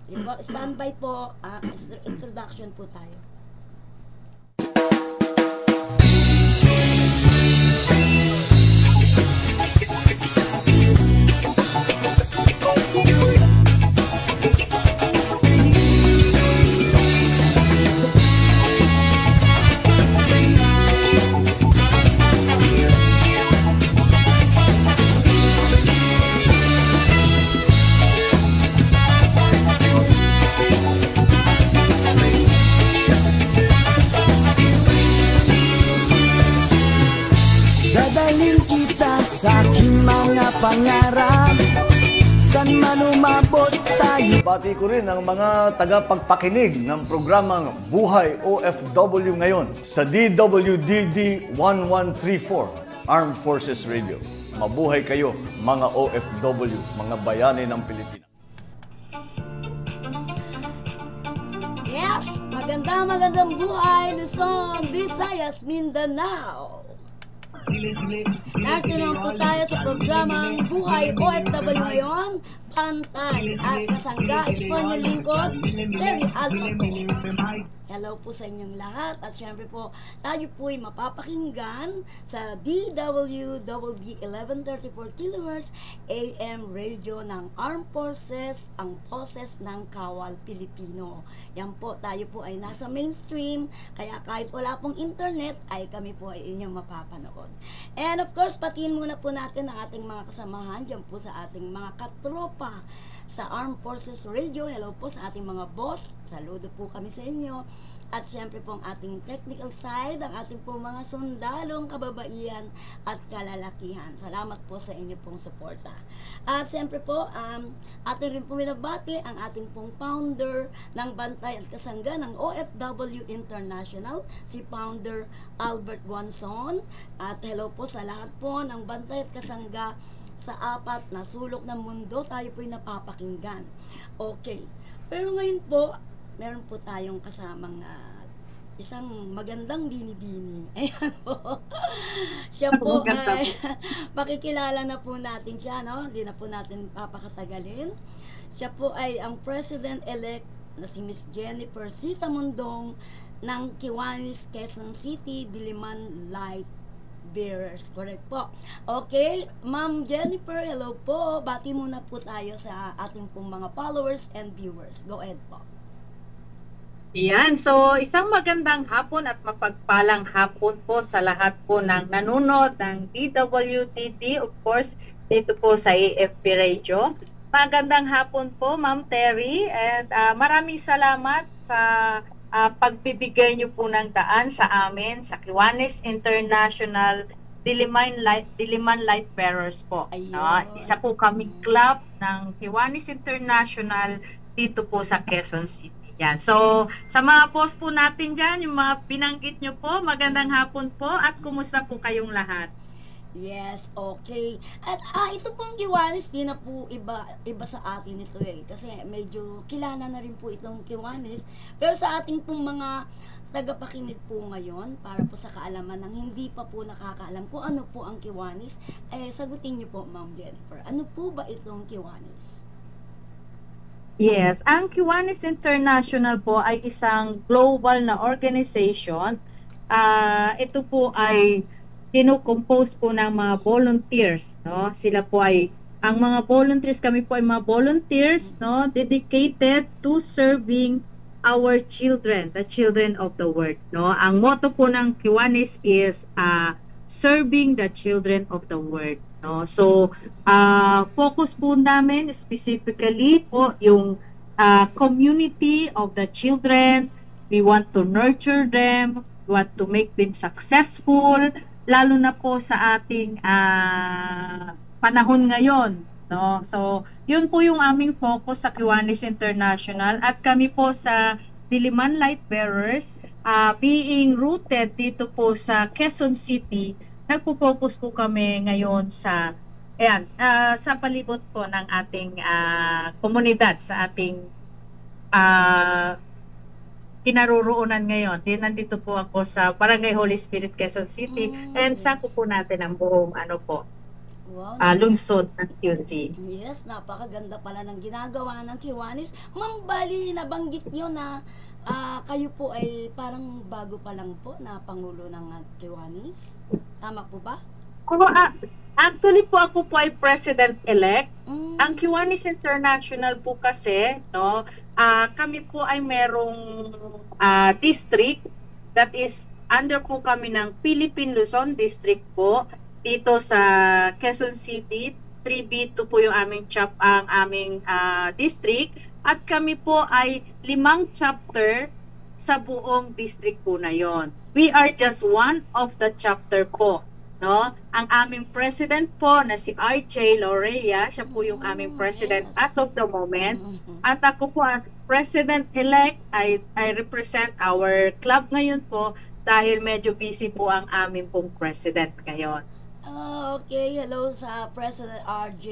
Sige po, standby po, introduction po tayo. Sa aking mga pangarap, san man umabot tayo. Bati ko rin ang mga tagapagpakinig ng programang Buhay OFW ngayon sa DWDD 1134 Armed Forces Radio. Mabuhay kayo mga OFW, mga bayani ng Pilipinas. Yes! Magandang buhay, Luzon, Visayas, Mindanao. Narito naman po tayo sa programang Buhay OFW ngayon. Pantay at kasangga is po ng lingkod, Terry Alpa po. Hello po sa inyong lahat. At syempre po, tayo po'y mapapakinggan sa DWWD 1134 kHz AM radio ng Armed Forces, ang Boses ng Kawal Pilipino. Yan po, tayo po ay nasa mainstream, kaya kahit wala pong internet, ay kami po ay inyong mapapanood. And of course, patiin muna po natin ang ating mga kasamahan dyan po sa ating mga katropa sa Armed Forces Radio. Hello po sa ating mga boss. Saludo po kami sa inyo. At syempre po ang ating technical side, ang ating po mga sundalong kababaihan at kalalakihan. Salamat po sa inyo pong suporta. At syempre po, ating rin po minabati ang ating pong founder ng Bantay at Kasangga ng OFW International, si Founder Albert Guanzon. At hello po sa lahat po ng Bantay at Kasangga sa apat na sulok ng mundo, tayo po'y napapakinggan. Okay. Pero ngayon po, meron po tayong kasamang isang magandang bini-bini. Ayan po. Siya po ay, pakikilala na po natin siya, no? Hindi na po natin papakasagalin. Siya po ay ang President-elect na si Miss Jennifer C. Samundong ng Kiwanis, Quezon City, Diliman Light Bearers. Correct po. Okay, Ma'am Jennifer, hello po. Bati muna po tayo sa ating pong mga followers and viewers. Go ahead po. Yan, so isang magandang hapon at mapagpalang hapon po sa lahat po ng nanonood ng DWTT, of course, dito po sa AFP Radio. Magandang hapon po, Ma'am Terry, and maraming salamat sa pagbibigay niyo po ng daan sa amin sa Kiwanis International Diliman Light Bearers po. Isa po kaming club ng Kiwanis International dito po sa Quezon City. Yan. So, sa mga post po natin dyan, yung mga binanggit nyo po, magandang hapon po at kumusta po kayong lahat? Yes, okay. At ito pong Kiwanis, di na po iba sa atin ito eh. Kasi medyo kilala na rin po itong Kiwanis. Pero sa ating pong mga tagapakinig po ngayon, para po sa kaalaman ng hindi pa po nakakaalam kung ano po ang Kiwanis, sagutin niyo po, Ma'am Jennifer. Ano po ba itong Kiwanis? Yes, ang Kiwanis International po ay isang global na organization. Ito po ay kino-compose po ng mga volunteers, no? Sila po ay ang mga volunteers, kami po ay mga volunteers, no, dedicated to serving our children, the children of the world, no? Ang motto po ng Kiwanis is serving the children of the world. No? So, focus po namin specifically po yung community of the children. We want to nurture them, we want to make them successful, lalo na po sa ating panahon ngayon. No? So, yun po yung aming focus sa Kiwanis International at kami po sa Diliman Light Bearers, being rooted dito po sa Quezon City. Nagpo-focus po kami ngayon sa sa palibot po ng ating komunidad, sa ating kinaroroonan ngayon. Nandito po ako sa Barangay Holy Spirit, Quezon City, and sako po natin ang buong Wow, lungsod ng QC. yes, napakaganda pala ng ginagawa ng Kiwanis. Ma'am, bali nabanggit nyo na kayo po ay parang bago pa lang po na Pangulo ng Kiwanis. Tama po ba? Actually po ako po ay President-elect. Mm. Ang Kiwanis International po kasi, no, kami po ay merong district that is under po kami ng Philippine Luzon District po dito sa Quezon City. 3B2 po yung aming district, at kami po ay 5 chapter sa buong district po na yon. We are just one of the chapter po, no? Ang aming president po na si RJ Lorea, siya po yung aming president Yes. as of the moment. Mhm. At ako po as president-elect, I represent our club ngayon po dahil medyo busy po ang aming pong president ngayon. Okay, hello sa President RJ.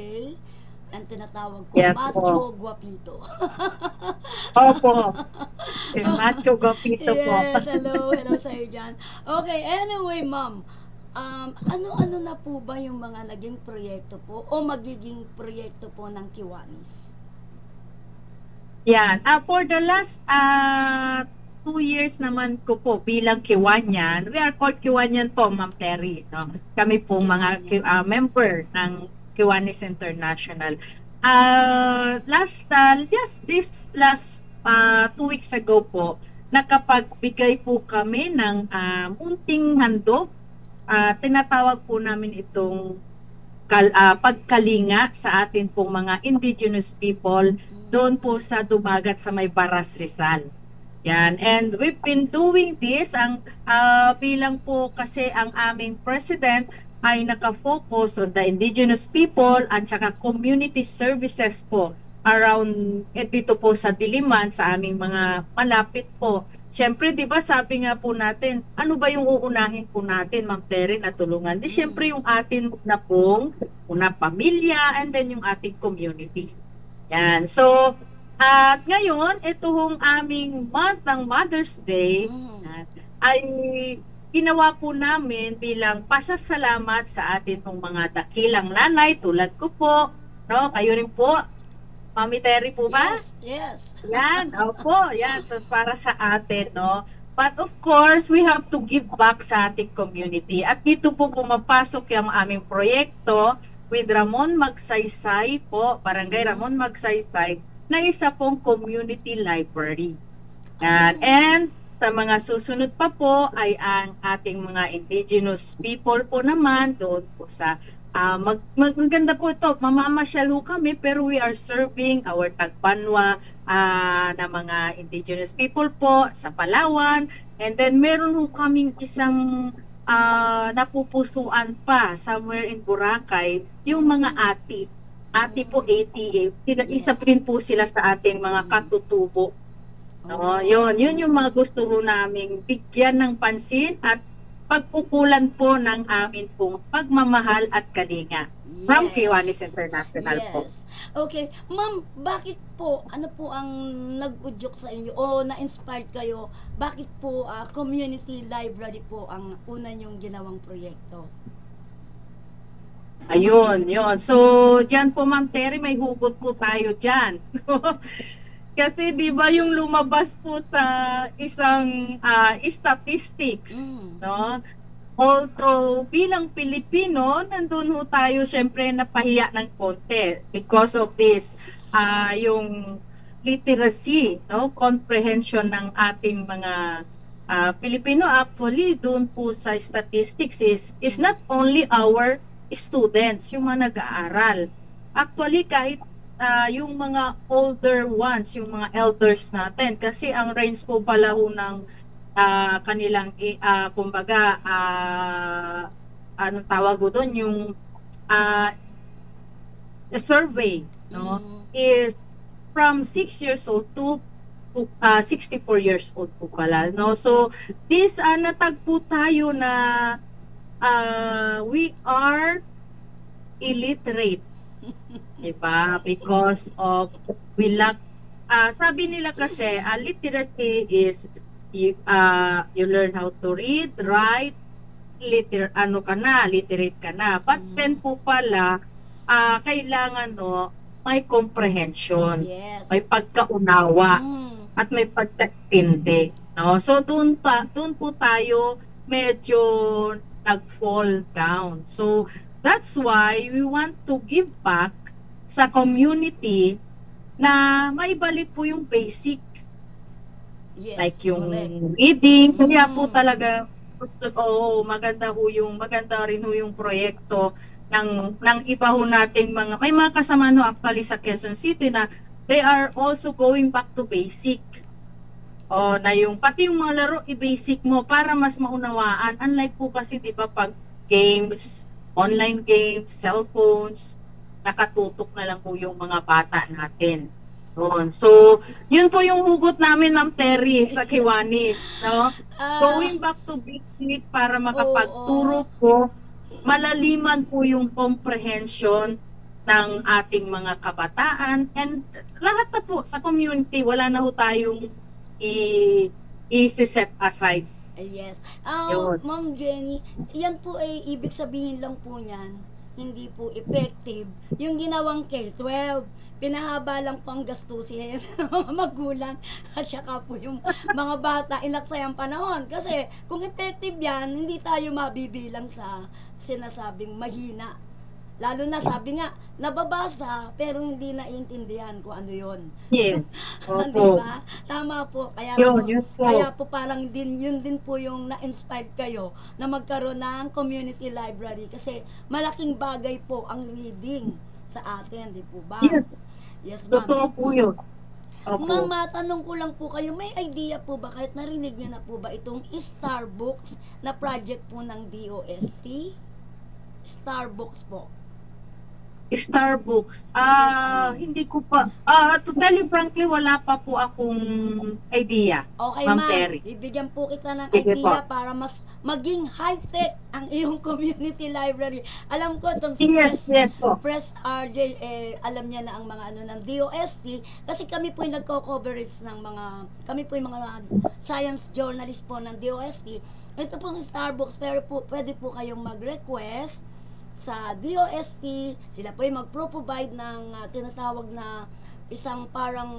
Ang tinatawag ko, Yes, Macho Guapito. Opo, si Macho Gopito po. Yes, hello sa iyo dyan. Okay, anyway, ma'am, ano-ano na po ba yung mga naging proyekto po o magiging proyekto po ng Kiwanis? Yan. For the last 2 years naman ko po bilang Kiwanyan, we are called Kiwanyan po, Ma'am Terry. No? Kami po mga member ng Kiwanis International. Just this last 2 weeks ago po, nakapagbigay po kami ng munting handog. Tinatawag po namin itong pagkalinga sa atin pong mga indigenous people doon po sa Dumagat sa may Baras, Rizal. Yan. And we've been doing this bilang po kasi ang aming president ay nakafocus on the indigenous people at saka community services po around dito po sa Diliman, sa aming mga malapit po. Siyempre, di ba sabi nga po natin, ano ba yung uunahin po natin, Ma'am Terry, na tulungan? Di siyempre yung atin na pong pamilya and then yung ating community. Yan. So, at ngayon, itong aming month ng Mother's Day ay ginawa po namin bilang pasasalamat sa atin pong mga dakilang nanay tulad ko po, no? Kayo rin po, Mami Terry po ba? Yes. Yan, opo, yan. So, para sa atin, no? But of course, we have to give back sa ating community. At dito po pumapasok yung aming proyekto with Ramon Magsaysay po, Barangay Ramon Magsaysay, na isa pong community library. Yan. And sa mga susunod pa po ay ang ating mga indigenous people po naman doon po sa maganda po ito, mamamasyal ho kami, pero we are serving our Tagbanwa na mga indigenous people po sa Palawan, and then meron ho kaming isang napupusuan pa somewhere in Boracay, yung mga ati po ATA, sila, isa rin po sila sa ating mga katutubo. No, yun yung mga gusto ho naming bigyan ng pansin at pagpupulan po ng amin pong pagmamahal at kalinga from Kiwanis International po. Okay. Ma'am, bakit po, ano po ang nag-udyok sa inyo o na-inspired kayo, bakit po community library po ang una niyong ginawang proyekto? Ayun, yun. So, dyan po, Ma'am Terry, may hugot po tayo dyan. Kasi di ba yung lumabas po sa isang statistics, no? Although bilang Pilipino, nandun ho tayo syempre napahiya ng konti because of this yung literacy, no? Comprehension ng ating mga Pilipino. Actually, doon po sa statistics is not only our students, yung mga nag-aaral. Actually, kahit yung mga older ones, yung mga elders natin, kasi ang range po pala ho ng kanilang kumbaga anong tawag ko doon, yung survey, no, is from 6 years old to 64 years old po pala, no. So this natagpo tayo na we are illiterate. Diba? Because of we lack sabi nila kasi literacy is you learn how to read, write, literate ka na. But then po pala, kailangan may comprehension, Yes. may pagkaunawa, Mm. at may pagkaintindi. No? So doon po tayo medyo nag-fall down. So that's why we want to give back sa community na maibalik po yung basic, Yes. like yung Correct. reading. Kaya po Mm. talaga maganda rin ho yung proyekto ng iba ho nating may mga kasama actually sa Quezon City na they are also going back to basic. Na yung pati yung mga laro i-basic mo para mas maunawaan. Unlike po kasi 'di ba pag games, online games, cellphones, nakatutok na lang po yung mga bata natin. So, yun po yung hugot namin, Ma'am Terry, sa Kiwanis, no? Going back to basic para makapagturo po, malaliman po yung comprehension ng ating mga kabataan, and lahat na po sa community, wala na ho tayong i-set aside. Yes. Yun. Ma'am Jenny, yan po ay ibig sabihin lang po niyan, hindi po effective yung ginawang K-12. Pinahaba lang po ang gastusin ng mga magulang at saka po yung mga bata inaksayang panahon. Kasi kung effective yan, hindi tayo mabibilang sa sinasabing mahina. Lalo na sabi nga, nababasa pero hindi naiintindihan kung ano yon. Yes. Di ba? Tama po. Kaya Yun po. kaya po parang yun din po yung na-inspired kayo na magkaroon ng community library kasi malaking bagay po ang reading sa atin, di po ba? Yes. Yes, ma'am. Totoo po yun. Opo. Ma'am, tanong ko lang po kayo, may idea po ba, kahit narinig nyo na po ba itong Starbooks na project po ng DOST? Starbooks po. Starbucks. Hindi ko pa, to tell you frankly, wala pa po akong idea. Okay, Ma'am ma'am. Terry. Ibigyan po kita ng Sige idea po. para mas maging high-tech ang iyong community library. Alam ko itong si Yes po. Press RJ, alam niya na ang mga ng DOST kasi kami po yung nagko-coverage ng kami po yung mga science journalist po ng DOST. Ito pong Starbucks, pero po, pwede po kayong mag-request sa DOST, sila po yung mag-provide ng tinatawag na isang parang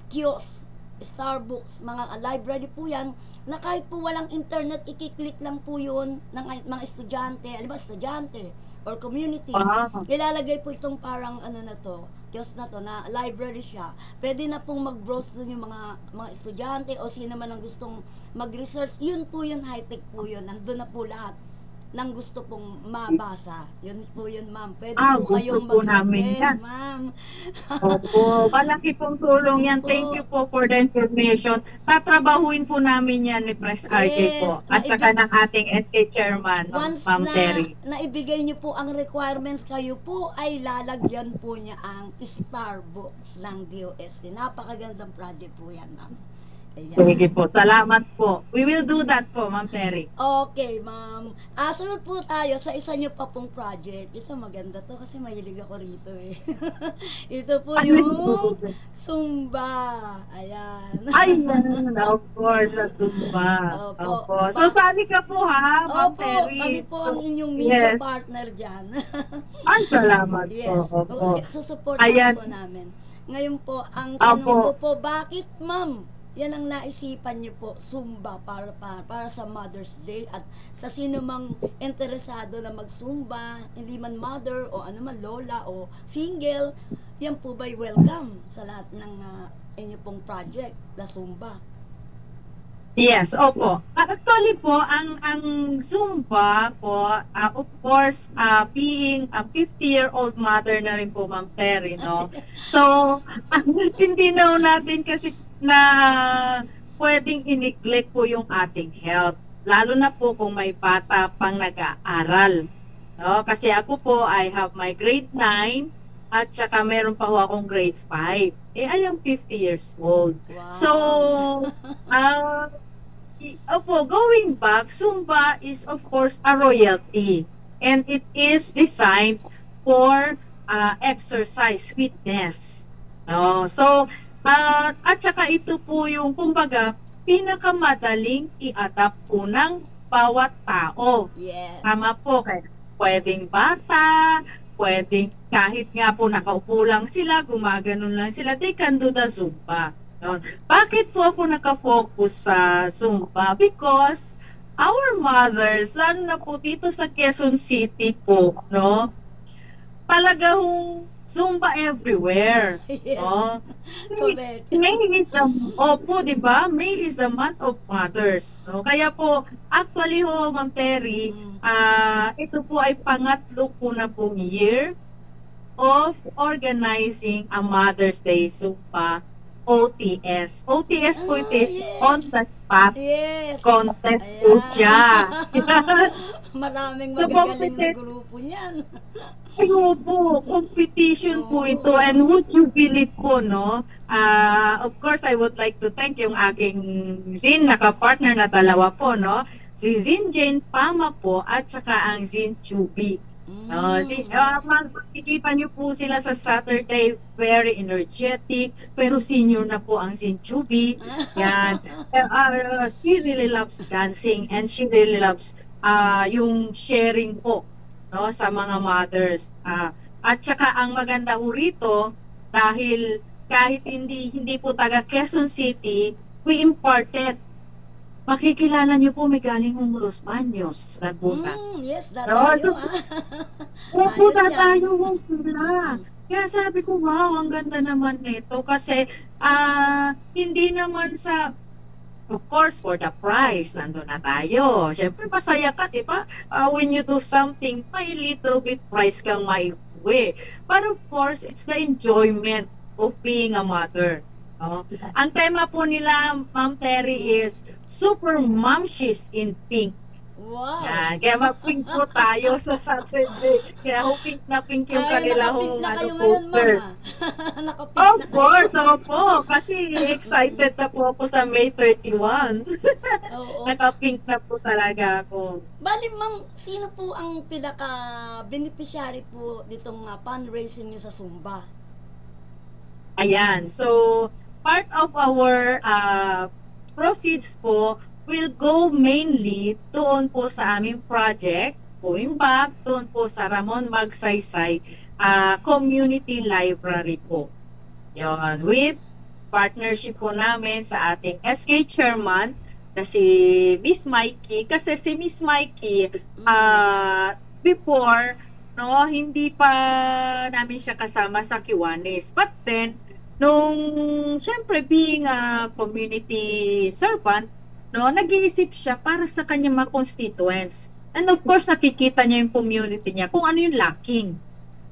kiosk, Starbucks, mga library po yan, na kahit po walang internet, ikiklik lang po yun ng mga estudyante, alam ba, estudyante or community, ilalagay po itong parang kiosk na to, na library siya. Pwede na pong mag-browse dun yung mga estudyante o sino man ang gustong mag-research, yun po yun, high-tech po yun, nandun na po lahat ng gusto pong mabasa. Yun po yun, ma'am. Pwede po Gusto kayong po namin yan. mag-request, ma'am. Opo, malaki pong tulong yan. Opo. Thank you po for the information. Tatrabahuin po namin yan ni Press RJ Yes, po. At saka ng ating SK Chairman, Once Ma'am Terry. na ibigay niyo po ang requirements, kayo po ay lalagyan po niya ang Starbucks ng DOST. Napakagandang project po yan, ma'am. Ayan. Sige po, salamat po. We will do that po, Ma'am Terry. Okay, ma'am. Sunod po tayo sa isa niyo pa pong project. Isa maganda to kasi mahilig ako rito eh. Ito po yung Zumba. Ayan. Ayan, of course, na Zumba. Opo. So, sali ka po ha, Ma'am Opo, Terry. kami po ang inyong media Yes. partner dyan. Ay, salamat Yes. po. Opo. Susupport Ayan. po namin. Ngayon po, ang tanong ko Opo. po, bakit ma'am? Yan ang naisipan niyo po, Zumba para sa Mother's Day at sa sino mang interesado na mag-Zumba, hindi man mother o ano man lola o single, yan po ba'y welcome sa lahat ng inyo pong project, na Zumba? Yes, opo. Actually po, ang Zumba po, of course, being a 50-year-old mother na rin po, Ma'am Terry, no? So, hindi na natin kasi na pwedeng i-neglect po yung ating health. Lalo na po kung may bata pang nag-aaral. No? Kasi ako po, I have my grade 9 at saka meron pa ho akong grade 5. I am 50 years old. Wow. So, going back, Zumba is of course a royalty and it is designed for exercise fitness. No? So, at saka ito po yung kumbaga pinakamadaling i-adapt po ng bawat tao. Yes. Tama po, kaya pwedeng bata, pwedeng kahit nga po nakaupo lang sila, gumaganon lang sila, they can do the Zumba. No? Bakit po ako nakafocus sa Zumba? Because our mothers, lalo na po dito sa Quezon City po, no? Talaga hong Zumba everywhere. Yes. No? Correct. May is the, opo, di ba? May is the month of mothers. No? Kaya po, actually ho, Ma'am Terry, ito po ay pangatlo po na pong year of organizing a Mother's Day Zumba OTS. OTS po, it is yes. on the spot Yes. contest po Ayan. siya. Maraming So, magagaling na competent- grupo niyan. Ayun po, competition po ito. And would you believe po, no? Of course, I would like to thank yung aking Zin, nakapartner na dalawa po, no? Si Zin Jane Pama po at saka ang Zin Chubi. Makikita niyo po sila sa Saturday, very energetic, pero senior na po ang Zin Chubi. Yan. She really loves dancing and she really loves yung sharing po, no, sa mga mothers. At saka ang maganda po rito, dahil kahit hindi po taga Quezon City, we imparted. Makikilala niyo po, may galing ng Los Baños, Laguna. Yes, No, dadayo. so- Ayos Opo, yan. tayo mo sila. Kaya sabi ko, wow, ang ganda naman nito. Kasi hindi naman sa, of course, for the prize, nandun na tayo. Siyempre, masaya ka, di ba? When you do something, may little bit prize kang maiuwi. But of course, it's the enjoyment of being a mother. No? Ang tema po nila, Ma'am Terry, is Super Momshies in Pink. Wow. Yan. Kaya mag-pink po tayo sa Saturday. Kaya pink na pink yung kanila nakapink hong na kayo ngayon, poster. mama. Nakapink Of na. course, opo. Kasi excited na po ako sa May 31. Oo. Naka-pink na po talaga ako. Bali, ma'am, sino po ang pinaka-beneficiary po nitong fundraising nyo sa Zumba? Ayan. So, part of our proceeds po will go mainly doon po sa aming project, going back doon po sa Ramon Magsaysay Community Library po. Yon, with partnership po namin sa ating SK Chairman na si Miss Mikey. Kasi si Miss Mikey, before, no, hindi pa namin siya kasama sa Kiwanis. But then, syempre being a community servant, no, nag-iisip siya para sa kanyang mga constituents. And of course, nakikita niya yung community niya kung ano yung lacking.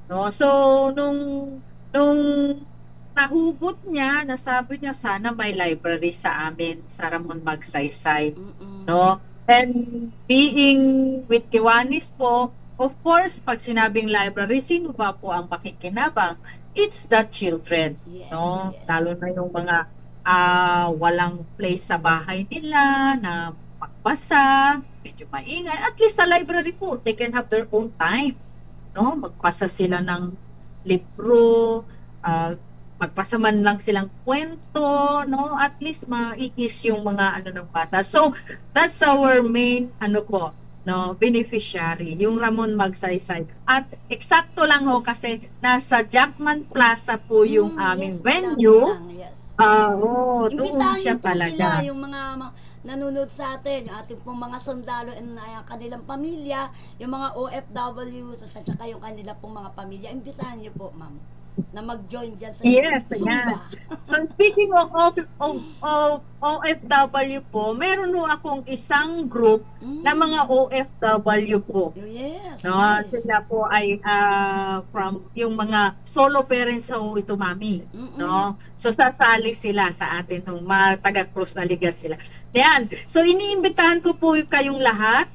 No? So, nung nahugot niya, nasabi niya, sana may library sa amin, sa Ramon Magsaysay. No? And being with Kiwanis po, of course, pag sinabing library, sino ba po ang makikinabang? It's the children. Yes, No? yes. Lalo na yung mga walang place sa bahay nila na magbasa, medyo maingay. At least sa library po, they can have their own time. No? Magpasa sila ng libro, magpasa man lang silang kwento, no? At least maiis yung mga ng bata. So, that's our main beneficiary, yung Ramon Magsaysay. At eksakto lang ho kasi nasa Jackman Plaza po yung aming yes, venue. malapit lang, yes. Doon Imbitahan siya niyo po talaga. sila, yung mga nanonood sa atin, yung ating pong mga sundalo and kanilang pamilya, yung mga OFW, sa saka yung kanila pong mga pamilya. Imbitahan niyo po, ma'am, na mag-join dyan sa Yes, Zumba. So speaking of OFW po, meron ho akong isang group na mga OFW po. Yes, No, nice. sila po ay from yung mga solo parents ho ito, mami. No? So sasali sila sa atin ng mga taga Cruz na Liga sila. Yan. So iniimbitahan ko po kayong lahat,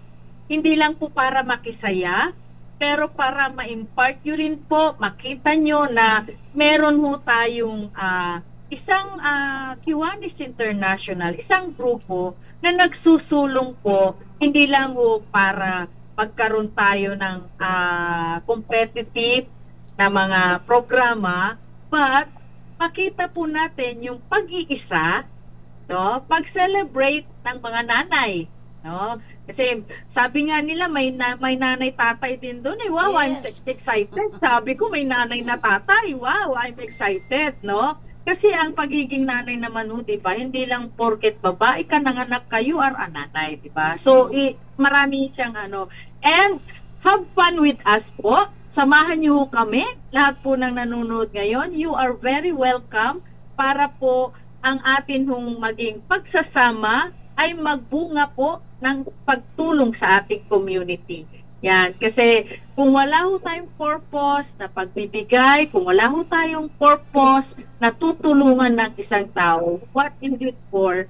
hindi lang po para makisaya, pero para ma-impart nyo rin po, makita nyo na meron ho tayong isang Kiwanis International, isang grupo na nagsusulong po, hindi lang ho para magkaroon tayo ng competitive na mga programa, but makita po natin yung pag-iisa, no? Pag-celebrate ng mga nanay, No? Kasi sabi nga nila may nanay tatay din doon. Wow, I'm Yes. excited. Sabi ko may nanay na tatay. Wow, I'm excited, no? Kasi ang pagiging nanay naman, 'di ba? Hindi lang porket babae ka nanganak kayo are a nanay, 'di ba? So marami siyang ano. And have fun with us po. Samahan niyo kami. Lahat po ng nanonood ngayon, you are very welcome para po ang atin hong maging pagsasama ay magbunga po ng pagtulong sa ating community. Yan, kasi kung wala ho tayong purpose na pagbibigay, kung wala ho tayong purpose na tutulungan ng isang tao, what is it for?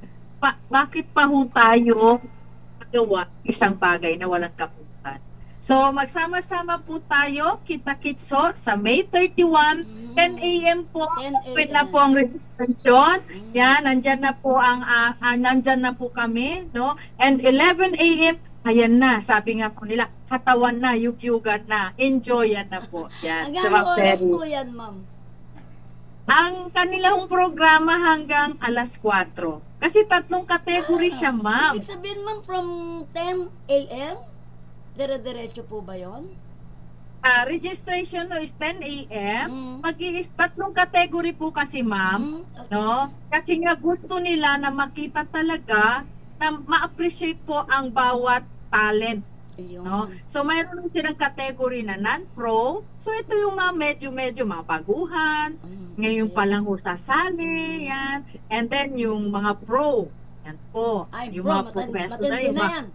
Bakit pa ho tayo magawa isang bagay na walang kaputan? So, magsama-sama po tayo, kita-kitso sa May 31, 10 a.m. po. 10 Open na po ang registration. Yan, nandyan na po nandyan na po kami, no? And 11 a.m. ayan na, sabi nga po nila, hatawan na, yugyugan na, enjoyan na po. Yan. Hanggang Sa oras Ferry. po yan, ma'am? Ang kanilang programa hanggang alas 4. Kasi 3 kategory siya, ma'am. Ibig sabihin, ma'am, from 10 a.m.? Dire-diretso po ba yun? Registration no is 10 a.m. Mm. Mag-i-is 3 kategory po kasi, ma'am. Okay. No? Kasi nga gusto nila na makita talaga na ma-appreciate po ang bawat talent. Ayun. No? So mayroon silang category na non-pro. So ito yung mga medyo mga baguhan. Ngayon pa lang ho sasali, yan. And then yung mga pro. Yan po. Ay, Yung bro, mga professional. matindi Yung na mga yan.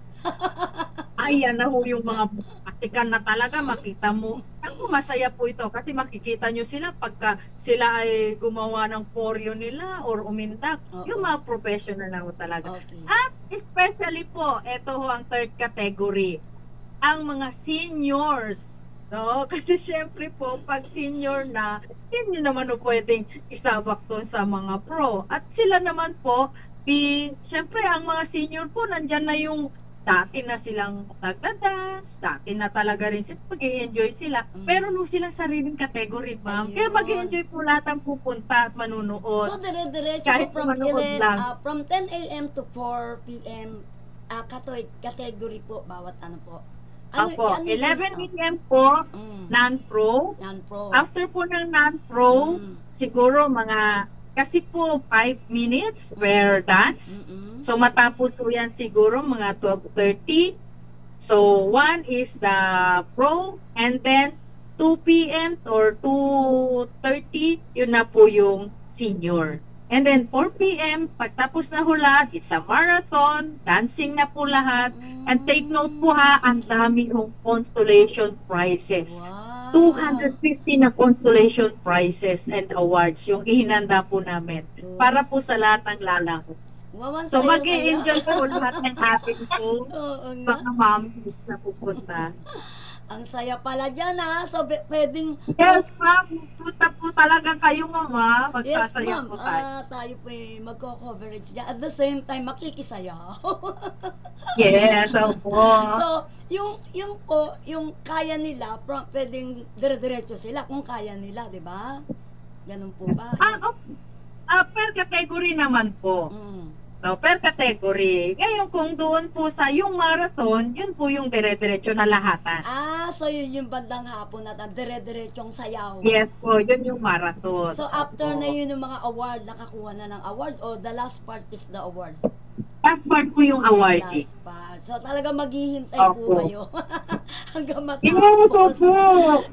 ayan na ho yung mga patikan na talaga makita mo. Ako masaya po ito kasi makikita nyo sila pagka sila ay gumawa ng choreo nila or umindak. Oo. Yung mga professional na ho talaga. Okay. At especially po, ito ho ang third category. Ang mga seniors. No? Kasi syempre po, pag senior na, hindi naman ho pwedeng isabak doon sa mga pro. At sila naman po, syempre ang mga senior po, nandyan na yung dati na silang nagda-dance, dati na talaga rin sila, mag-i-enjoy sila. Pero no silang sariling category, ma'am. Kaya Ayun. mag-i-enjoy po lahat ang pupunta at manunood. So, dire-diretso Kahit po manood lang. from 10 a.m. to 4 p.m. Category po, bawat ano po. Opo, ano 11 yung- a.m. po, Mm. non-pro. Non-pro. After po ng non-pro, Mm. siguro mga, kasi po 5 minutes per dance. Mm-mm. So matapos po yan siguro mga 12:30. So 1 is the pro and then 2 p.m. or 2:30, yun na po yung senior. And then 4 p.m. pagtapos na ho lahat, it's a marathon, dancing na po lahat. And take note po ha, ang dami hong consolation prizes. Wow. 250 na consolation prizes and awards yung ihinanda po namin para po sa lahat ng lalaki. Wawan So sa'yo mag-i-enjoy kaya. po lahat ng ating po Oo nga. mga mommies na pupunta. Ang saya pala dyan ha. So, pwedeng... Yes, ma'am. Punta po talaga kayo, mama. Yes, Magsasaya ma'am. po tayo. Tayo po magko-coverage dyan. At the same time, makikisaya. Yes, opo. So, yung kaya nila, pwedeng dire-diretso sila kung kaya nila, di ba? Ganun po ba? Per category naman po. Mm. No, per category. Ngayon, kung doon po sa yung marathon, yun po yung dire-diretso na lahatan. So yun yung bandang hapon natin, dire-diretsong sayaw. Yes po, yun yung marathon. So after Opo. na yun yung mga award, nakakuha na ng award o the last part is the award? Last part po yung awarding. Last part. So talaga maghihintay po Opo. kayo hanggang Yes, matapos. opo.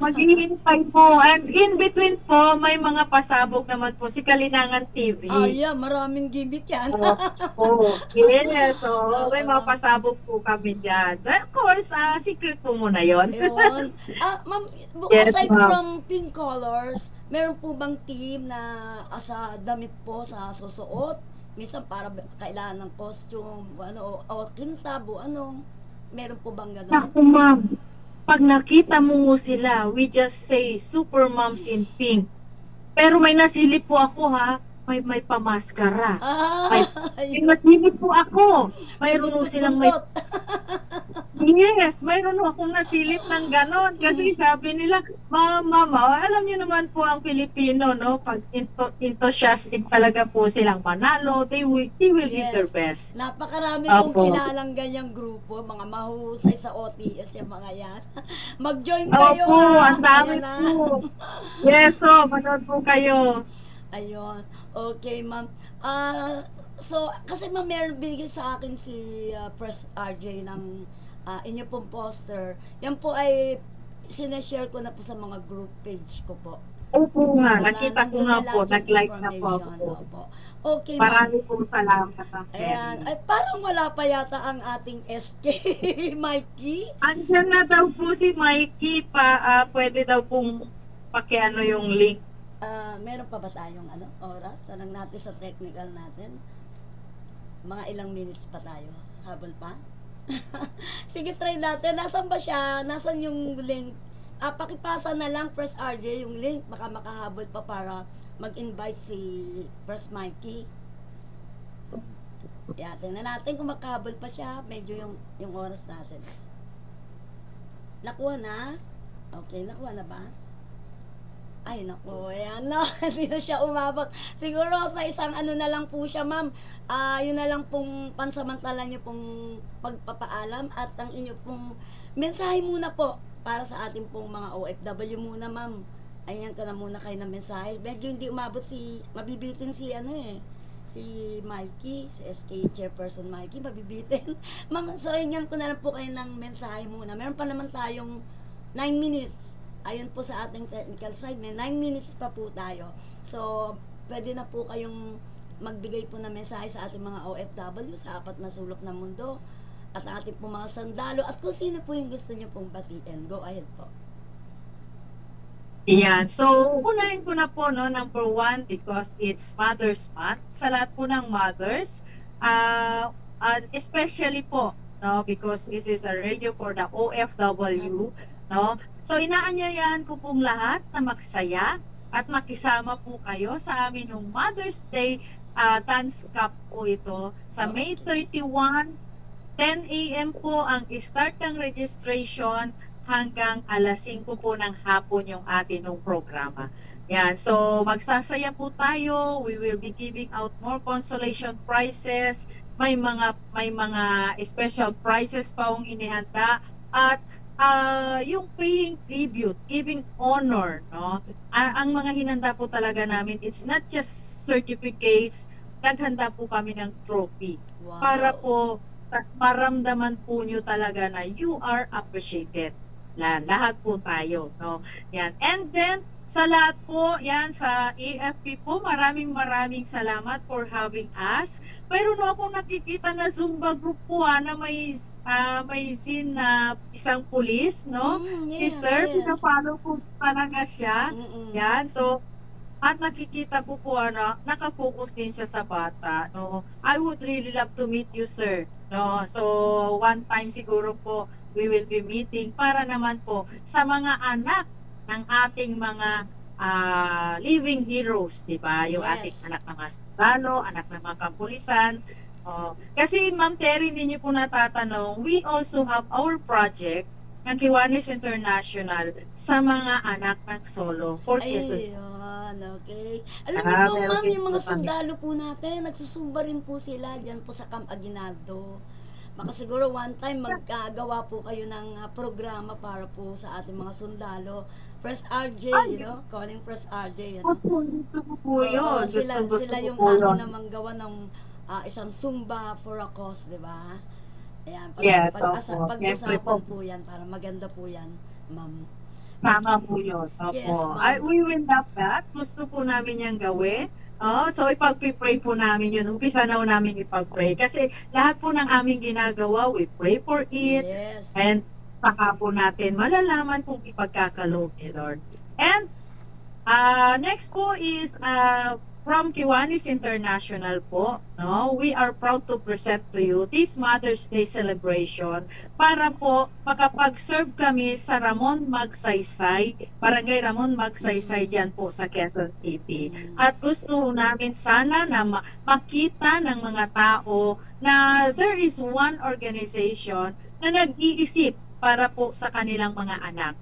Maghihintay po. And in between po, may mga pasabog naman po si Kalinangan TV. Yeah, maraming gimmick yan. Opo. Yes, so may mga pasabog po kami dyan. Of course, secret po muna yon. Ayun. Ma'am, Yes, aside ma'am. from pink colors, meron po bang team na sa damit po sa susuot? Minsan para kailangan ng costume, o kintab, meron po bang gano'n? Naku, ma'am. Pag nakita mo sila, we just say super moms in pink. Pero may nasilip po ako ha. May pamaskara. May nasilip po ako. Mayroon po silang may buntot. Yes, mayroon akong nasilip ng ganon. Kasi sabi nila, mama, alam niyo naman po ang Pilipino, no? Pag enthusiastic talaga po silang manalo, they will give their Yes. best. Napakarami kong Opo. kilalang ganyang grupo, mga mahuhusay sa OTS yung mga yan. Mag-join kayo Opo, ha. ang dami Ayan na. po. Yes, so, manood po kayo. Ayun. Okay, ma'am. So, kasi ma'am, meron binigay sa akin si Press RJ ng inyo pong poster. Yan po ay sineshare ko na po sa mga group page ko po. Opo nga, Para nakita ko nandun nga na po, lahat yung nag-like na po information. ako. Opo. Okay, ma'am. Marami pong salamat. Ayan. Ay, parang wala pa yata ang ating SK, Mikey. Andiyan na daw po si Mikey pwede daw pong pakiano yung link. Meron pa ba tayong oras? Tanong natin sa technical natin. Mga ilang minutes pa tayo. Habol pa? Sige, try natin. Nasaan ba siya? Nasaan yung link? Pakipasa na lang, Press RJ, yung link. Baka makahabol pa para mag-invite si Press Mikey. Tingnan natin kung makahabol pa siya. Medyo yung oras natin. Nakuha na? Okay, nakuha na ba? Ay, naku, ayan na. Hindi na siya umabot. Siguro sa isang na lang po siya, ma'am. Yun na lang pong pansamantala niyo pong pagpapaalam at ang inyo pong mensahe muna po para sa ating pong mga OFW muna, ma'am. Ayan ka na muna kayo ng mensahe. Medyo hindi umabot mabibitin si si Mikey, si SK Chairperson Mikey, mabibitin. Ma'am, so ayan ko na lang po kayo ng mensahe muna. Meron pa naman tayong 9 minutes. Ayon po sa ating technical side, may 9 minutes pa po tayo. So, pwede na po kayong magbigay po ng mensahe sa ating mga OFW sa 4 na sulok ng mundo at ating po mga sandalo at kung sino po yung gusto niyo pong batiin. Go ahead po. Yan. So, unahin ko na po, no, number 1, because it's Mother's Month. Sa lahat po ng mothers, and especially po, no, because this is a radio for the OFW, no. So, inaanyayahan ko pong lahat na makisaya at makisama po kayo sa amin ng Mother's Day Dance Cup po ito sa May 31, 10 a.m. po ang start ng registration hanggang alas 5 po ng hapon yung atin ng programa. Yan, so magsasaya po tayo. We will be giving out more consolation prizes. May mga special prizes pa ang inihanda at yung paying tribute, giving honor, no? Ang mga hinanda po talaga namin, it's not just certificates, naghanda po kami ng trophy. Wow. Para po maramdaman po nyo talaga na you are appreciated. Lahat po tayo, no? Yan. And then sa lahat po, yan, sa AFP po, maraming salamat for having us. Pero no akong nakikita na Zumba group po na may scene na isang pulis, no? Si Sir, pinafollow po talaga siya. Yan, so, at nakikita po nakafocus din siya sa bata, no? I would really love to meet you, sir. No? So, one time siguro po, we will be meeting para naman po sa mga anak ng ating mga living heroes, di ba? Yung ating anak ng mga sundalo, anak ng mga kapulisan. Kasi Ma'am Terry, hindi niyo po natatanong, we also have our project ng Kiwanis International sa mga anak ng solo for Quezon City. Okay. Alam niyo po, ma'am, yung mga sundalo po natin, nagsusumba rin po sila dyan po sa Camp Aguinaldo. Baka siguro one time magkagawa po kayo ng programa para po sa ating mga sundalo. Press RJ, calling Press RJ. Gusto ko po yun. Sila yung ating namang gawa ng isang Zumba for a cause, di ba? Ayan, pag-usapan po yan, para maganda po yan, ma'am. Tama po yun. Yes, we will love that. Gusto po namin yan gawin. So ipag-pray po namin yun. Umpisa na namin ipag-pray. Kasi lahat po ng aming ginagawa, we pray for it. Yes. And saka po natin malalaman kung ipagkakaloob ni Lord. And next po is from Kiwanis International po, no? We are proud to present to you this Mother's Day celebration para po makapag-serve kami sa Ramon Magsaysay, Barangay Ramon Magsaysay dyan po sa Quezon City. At gusto namin sana na makita ng mga tao na there is one organization na nag-iisip para po sa kanilang mga anak.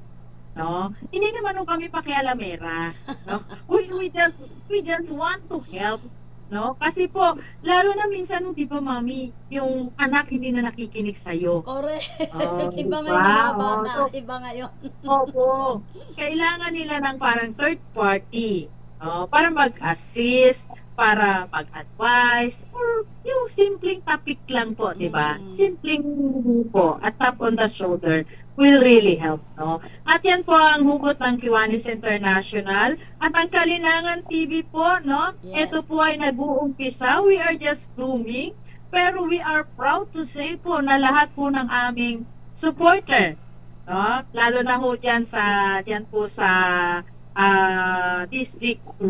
No? Hindi naman nung kami pakialamera. No? We just want to help. No? Kasi po, lalo na minsan, di ba, mami, yung anak hindi na nakikinig sa'yo. Correct. Oh, Iba diba? ngayon mga bata. So, Iba ngayon. opo. Kailangan nila ng parang third party. Para mag-assist, para mag-advise, or yung simpleng topic lang po, di ba? Simpleng hindi po, at tap on the shoulder will really help, no? At yan po ang hugot ng Kiwanis International at ang Kalinangan TV po, no? Yes. Ito po ay nag-uumpisa. We are just blooming, pero we are proud to say po na lahat po ng aming supporter, no? Lalo na ho dyan po sa District 1,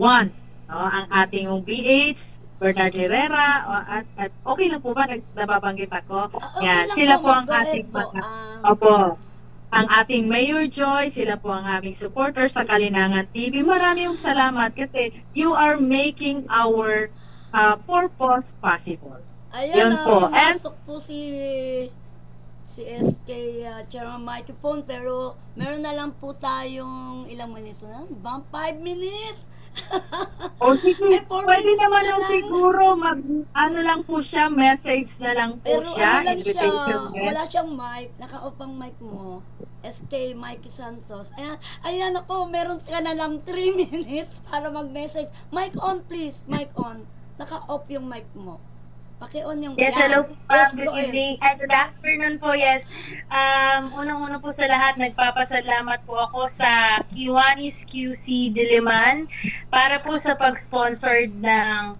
no? Ang ating yung BH, Bernard Herrera, at okay lang po ba nababanggit ako? Okay Yan, lang sila po, po ang go ahead ating po. opo, ang ating Mayor Joy, sila po ang aming supporters sa Kalinangan TV. Maraming salamat kasi you are making our purpose possible. Ayan Yun na, po. pumasok po si SK Chairman Microphone, pero meron na lang po tayong ilang minuto na? 5 minutes? O sige, Eh, 4 pwede minutes naman na lang lang. siguro ano lang po siya, message na lang po Pero siya, ano lang siya, invitation wala siyang mic, naka-off ang mic mo. SK Mikey Santos. Ayan ako, meron ka na lang 3 minutes para mag-message. Mic on please, mic on. Naka-off yung mic mo. Paki-on yung Yes, yan. hello po. Yes, Good go ahead. evening. Good afternoon po, yes. Unang-una po sa lahat, nagpapasalamat po ako sa Kiwanis QC Diliman para po sa pag-sponsor ng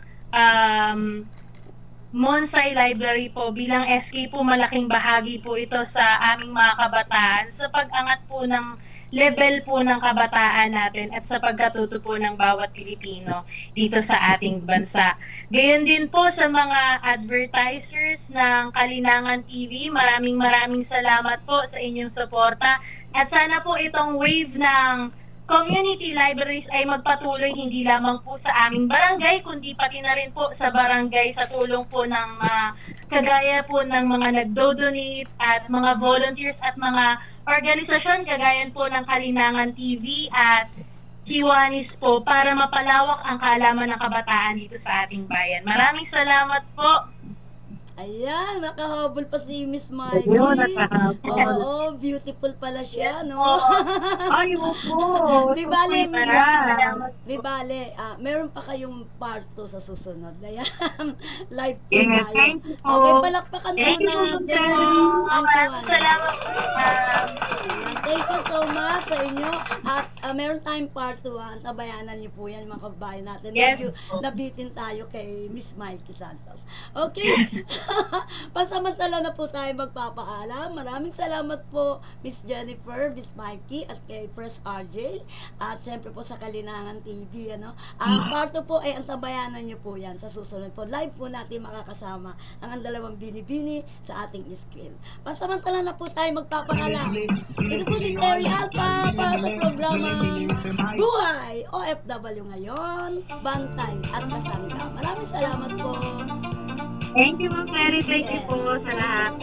Monsai Library po. Bilang SK po, malaking bahagi po ito sa aming mga kabataan sa pag-angat po ng level po ng kabataan natin at sa pagkatuto po ng bawat Pilipino dito sa ating bansa. Gayon din po sa mga advertisers ng Kalinangan TV, maraming salamat po sa inyong suporta at sana po itong wave ng community libraries ay magpatuloy hindi lamang po sa aming barangay kundi pati na rin po sa barangay sa tulong po ng kagaya po ng mga nagdo-donate at mga volunteers at mga organisasyon kagaya po ng Kalinangan TV at Kiwanis po para mapalawak ang kaalaman ng kabataan dito sa ating bayan. Maraming salamat po. Ayan, nakahabol pa si Miss Mikey. Ayun, nakahabol. Oo, beautiful pala siya, Yes no? po. Ay, opo. Di bale, Maraming salamat Di bale, meron pa kayong part 2 sa susunod. Ayan, live po Yes, tayo. thank you po. Okay, palakpakan po Thank you po. natin. Maraming salamat po. Ayan, thank you so much sa inyo. At meron tayong part 2. Sabayanan niyo po yan, mga kabayan natin. Yes. Medyo nabitin tayo kay Miss Mikey Santos. Okay. Pasamantala na po tayo magpapaalam. Maraming salamat po Miss Jennifer, Miss Mikey at kay First RJ at syempre po sa Kalinangan TV, ano. Ang part 2 po ay ang sabayanan niyo po yan sa susunod po. Live po natin makakasama ang dalawang binibini sa ating screen. Pasamantala na po tayo magpapaalam. Ito po si Terry Alpa para sa programang Buhay OFW ngayon, Bantay at Kasangga. Maraming salamat po. Thank you, Ma'am Mary. Thank you Yes. po sa lahat.